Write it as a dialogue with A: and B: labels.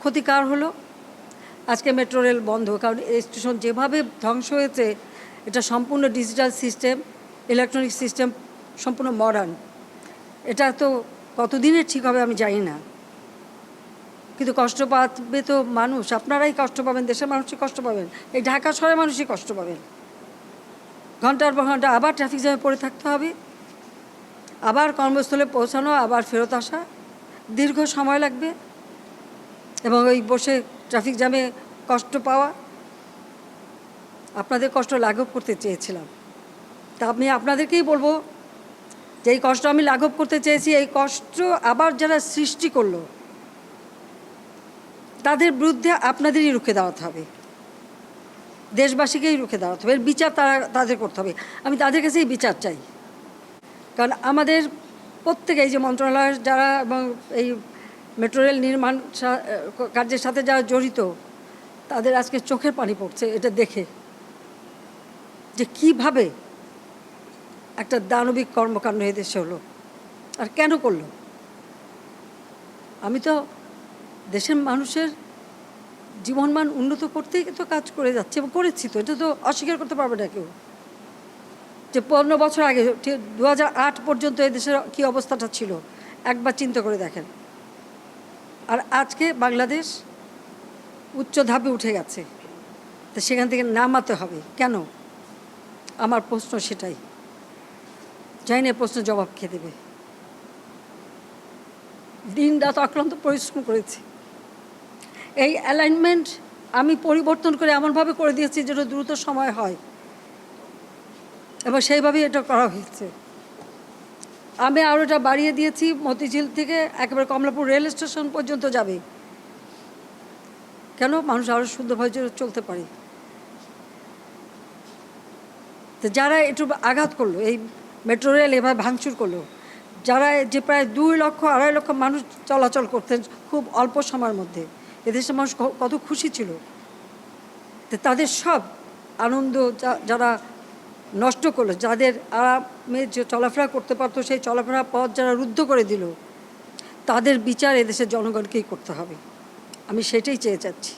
A: ক্ষতিকার হলো। আজকে metro rail বন্ধ, কারণ এই স্টেশন যেভাবে ধ্বংস হয়েছে এটা সম্পূর্ণ ডিজিটাল সিস্টেম, ইলেকট্রনিক সিস্টেম, সম্পূর্ণ মডার্ন। এটা তো কতদিনের ঠিক হবে আমি জানি না, কিন্তু কষ্ট পাবে তো মানুষ, আপনারাই কষ্ট পাবেন, দেশের মানুষই কষ্ট পাবেন, এই ঢাকা শহরের মানুষই কষ্ট পাবেন। ঘন্টার পর ঘন্টা আবার ট্রাফিক জ্যামে পড়ে থাকতে হবে, আবার কর্মস্থলে পৌঁছানো, আবার ফেরত আসা, দীর্ঘ সময় লাগবে, এবং ওই বসে ট্রাফিক জ্যামে কষ্ট পাওয়া। আপনাদের কষ্ট লাঘব করতে চেয়েছিলাম, তা আমি আপনাদেরকেই বলবো যে এই কষ্ট আমি লাঘব করতে চেয়েছি, এই কষ্ট আবার যারা সৃষ্টি করলো তাদের বিরুদ্ধে আপনাদেরই রুখে দাঁড়াতে হবে, দেশবাসীকেই রুখে দাঁড়াতে হবে, এর বিচার তাদের করতে হবে। আমি তাদের কাছেই বিচার চাই, কারণ আমাদের প্রত্যেকে এই যে মন্ত্রণালয়ের যারা এবং এই মেট্রো রেল নির্মাণ কার্যের সাথে যারা জড়িত, তাদের আজকে চোখের পানি পড়ছে এটা দেখে, যে কিভাবে একটা দানবিক কর্মকাণ্ড এদেশে হলো আর কেন করলো। আমি তো দেশের মানুষের জীবনমান উন্নত করতেই তো কাজ করে যাচ্ছি এবং করেছি, তো এটা তো অস্বীকার করতে পারবে না কেউ। যে 15 বছর আগে 2008 পর্যন্ত এদেশের কী অবস্থাটা ছিল একবার চিন্তা করে দেখেন, আর আজকে বাংলাদেশ উচ্চ ধাপে উঠে গেছে, তো সেখান থেকে নামাতে হবে কেন? আমার প্রশ্ন সেটাই, জানি না প্রশ্নের জবাব খেয়ে দেবে। দিন রাত অক্লান্ত পরিশ্রম করেছি, এই অ্যালাইনমেন্ট আমি পরিবর্তন করে এমনভাবে করে দিয়েছি যেটা দ্রুত সময় হয়, এবং সেইভাবেই এটা করা হয়েছে। আমি আরও এটা বাড়িয়ে দিয়েছি, মতিঝিল থেকে একেবারে কমলাপুর রেল স্টেশন পর্যন্ত যাবে, কেন? মানুষ আরও শুদ্ধভাবে চলতে পারে। তো যারা একটু আঘাত করলো, এই মেট্রো রেল এভাবে ভাঙচুর করলো, যারা যে প্রায় 2 লক্ষ 2.5 লক্ষ মানুষ চলাচল করতেন খুব অল্প সময়ের মধ্যে, এদেশের মানুষ কত খুশি ছিল, তো তাদের সব আনন্দ যারা নষ্ট করলো, যাদের আরামে যে চলাফেরা করতে পারতো সেই চলাফেরার পথ যারা রুদ্ধ করে দিল, তাদের বিচার এদেশের জনগণকেই করতে হবে। আমি সেটাই চেয়ে যাচ্ছি।